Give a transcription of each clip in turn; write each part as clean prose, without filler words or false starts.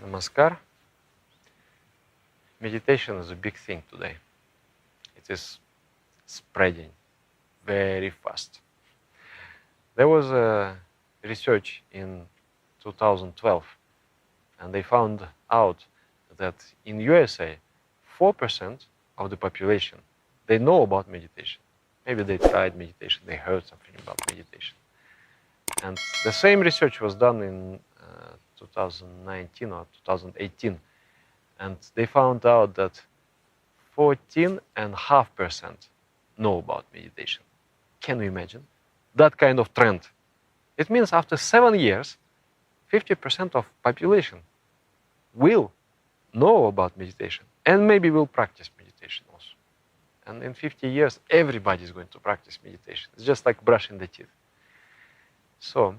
Namaskar. Meditation is a big thing today. It is spreading very fast. There was a research in 2012, and they found out that in USA, 4% of the population, they know about meditation. Maybe they tried meditation, they heard something about meditation. And the same research was done in 2019 or 2018, and they found out that 14.5% know about meditation. Can you imagine that kind of trend? It means after 7 years, 50% of population will know about meditation and maybe will practice meditation also. And in 50 years, everybody is going to practice meditation. It's just like brushing the teeth. So,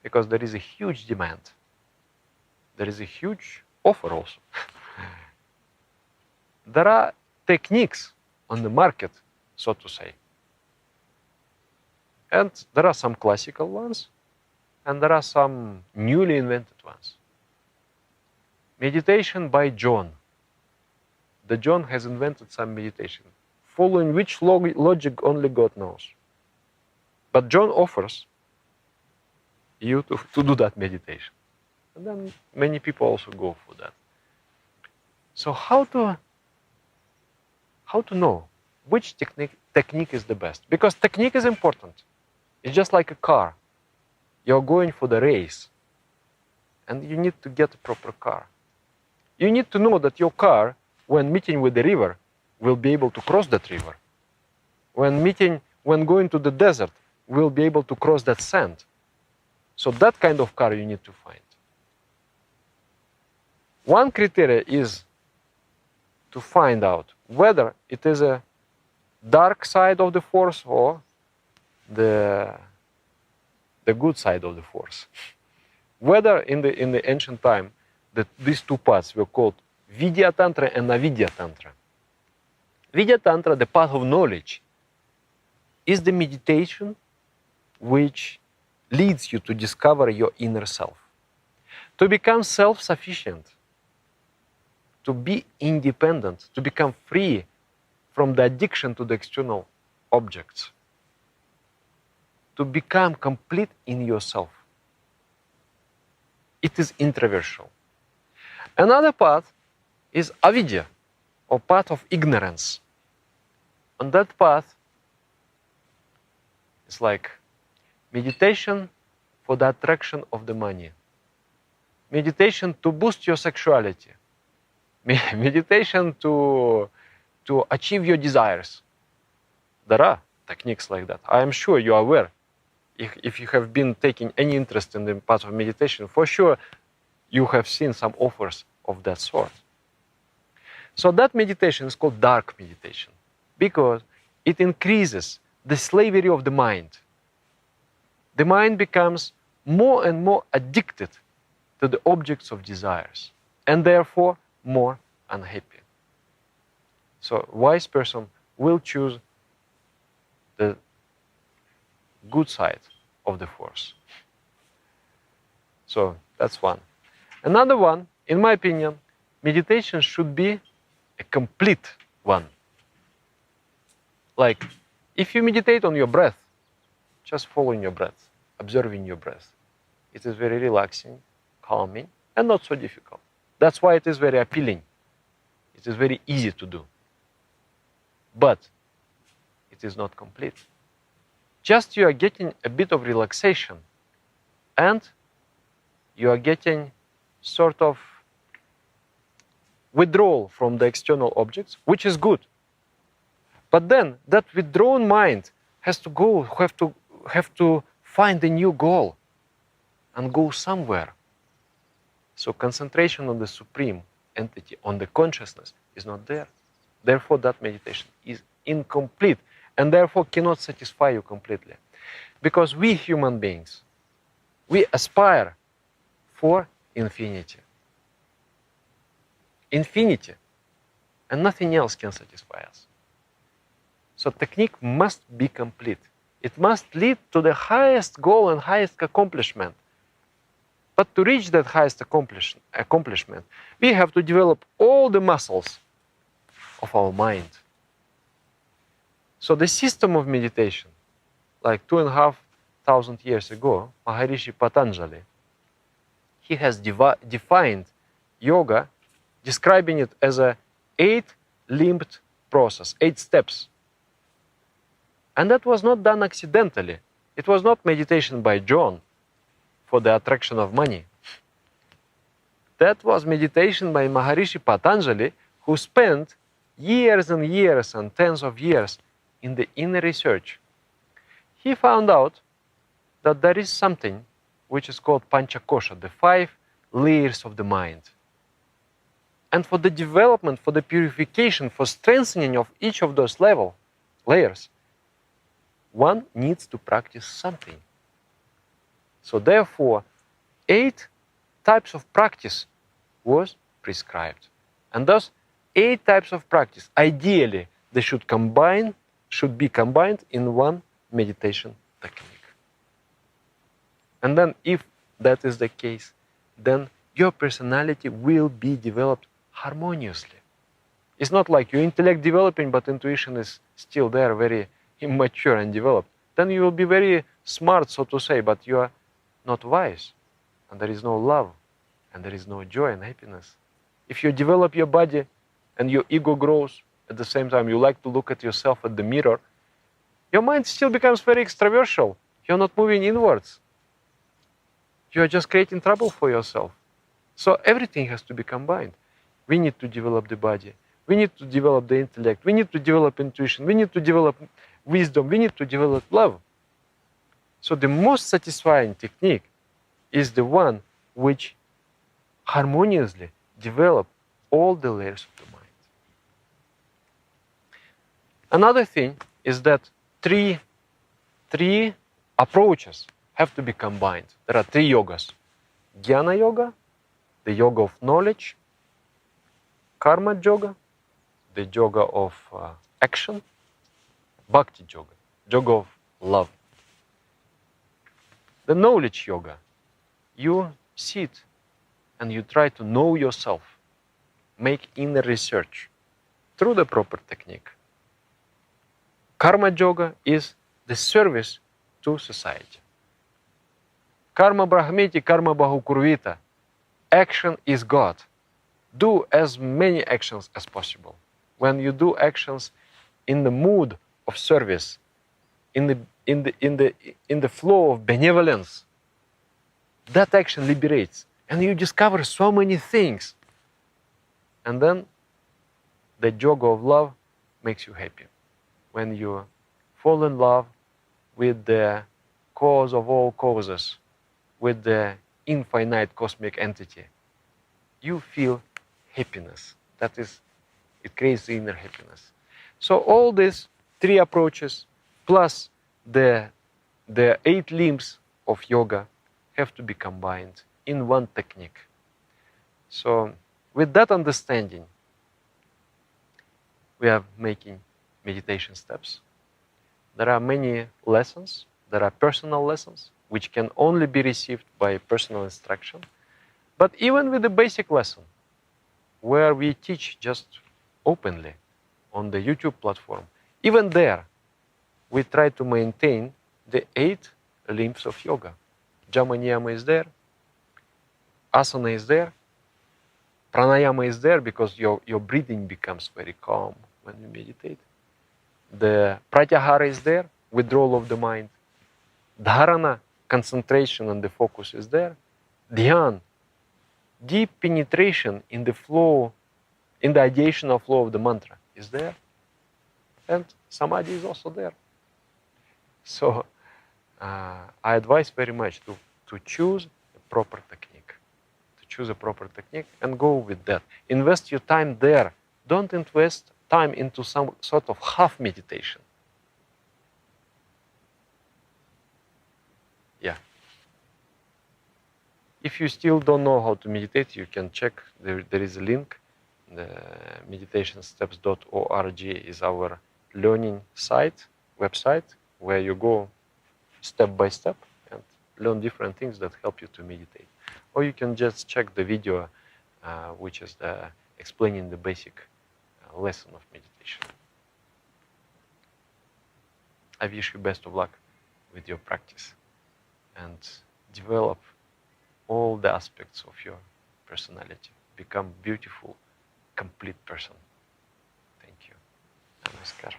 because there is a huge demand, there is a huge offer also. There are techniques on the market, so to say. And there are some classical ones, and there are some newly invented ones. Meditation by John. The John has invented some meditation, following which logic only God knows. But John offers you to do that meditation. And then many people also go for that. So how to know which technique is the best? Because technique is important. It's just like a car. You're going for the race, and you need to get a proper car. You need to know that your car, when meeting with the river, will be able to cross that river. When going to the desert, will be able to cross that sand. So that kind of car you need to find. One criteria is to find out whether it is a dark side of the force or the good side of the force. Whether in the ancient time that these two paths were called Vidya Tantra and Avidya Tantra. Vidya Tantra, the path of knowledge, is the meditation which leads you to discover your inner self, to become self-sufficient, to be independent, to become free from the addiction to the external objects, to become complete in yourself. It is introversial. Another path is avidya, or path of ignorance. On that path, it's like meditation for the attraction of the money, meditation to boost your sexuality, meditation to achieve your desires. There are techniques like that. I am sure you are aware. If you have been taking any interest in the path of meditation, for sure you have seen some offers of that sort. So that meditation is called dark meditation because it increases the slavery of the mind. The mind becomes more and more addicted to the objects of desires and therefore more unhappy. So a wise person will choose the good side of the force. So that's one. Another one, in my opinion, meditation should be a complete one. Like, if you meditate on your breath, just following your breath, observing your breath. It is very relaxing, calming, and not so difficult. That's why it is very appealing. It is very easy to do. But it is not complete. Just you are getting a bit of relaxation, and you are getting sort of withdrawal from the external objects, which is good. But then that withdrawn mind have to find a new goal and go somewhere. So concentration on the supreme entity, on the consciousness, is not there. Therefore, that meditation is incomplete and therefore cannot satisfy you completely. Because we human beings, we aspire for infinity. Infinity, and nothing else can satisfy us. So technique must be complete. It must lead to the highest goal and highest accomplishment. But to reach that highest accomplishment, we have to develop all the muscles of our mind. So the system of meditation, like 2,500 years ago, Maharishi Patanjali, he has defined yoga, describing it as a 8-limbed process, 8 steps. And that was not done accidentally. It was not meditation by John for the attraction of money. That was meditation by Maharishi Patanjali, who spent years and years and tens of years in the inner research. He found out that there is something which is called Panchakosha, the 5 layers of the mind. And for the development, for the purification, for strengthening of each of those layers, one needs to practice something. So therefore, 8 types of practice was prescribed. And thus, 8 types of practice, ideally, they should be combined in one meditation technique. And then if that is the case, then your personality will be developed harmoniously. It's not like your intellect developing, but intuition is still there, very immature and developed. Then you will be very smart, so to say, but you are not wise. And there is no love, and there is no joy and happiness. If you develop your body and your ego grows, at the same time you like to look at yourself at the mirror, your mind still becomes very extraversial. You're not moving inwards. You are just creating trouble for yourself. So everything has to be combined. We need to develop the body. We need to develop the intellect. We need to develop intuition. We need to develop wisdom. We need to develop love. So the most satisfying technique is the one which harmoniously develops all the layers of the mind. Another thing is that three approaches have to be combined. There are 3 yogas. Jnana yoga, the yoga of knowledge, karma yoga, the yoga of action, bhakti yoga, yoga of love. The knowledge yoga, you sit and you try to know yourself, make inner research through the proper technique. Karma yoga is the service to society. Karma brahmeti, karma bahukurvita. Action is God. Do as many actions as possible. When you do actions in the mood of service, in the flow of benevolence, that action liberates, and you discover so many things. And then the yoga of love makes you happy. When you fall in love with the cause of all causes, with the infinite cosmic entity, you feel happiness. That is, it creates the inner happiness. So all these 3 approaches, plus the 8 limbs of yoga, have to be combined in one technique. So with that understanding, we are making meditation steps. There are many lessons. There are personal lessons, which can only be received by personal instruction. But even with the basic lesson, where we teach just openly on the YouTube platform, even there, we try to maintain the 8 limbs of yoga. Jama niyama is there, asana is there, pranayama is there because your breathing becomes very calm when you meditate. The pratyahara is there, withdrawal of the mind. Dharana, concentration and the focus is there. Dhyan, deep penetration in the flow, in the ideational flow of the mantra is there. And samadhi is also there. So I advise very much to choose a proper technique. To choose a proper technique and go with that. Invest your time there. Don't invest time into some sort of half meditation. Yeah. If you still don't know how to meditate, you can check. There is a link. The meditationsteps.org is our learning site, website, where you go step by step and learn different things that help you to meditate. Or you can just check the video, which is explaining the basic lesson of meditation. I wish you best of luck with your practice and develop all the aspects of your personality. Become beautiful, complete person. Thank you. Namaskar.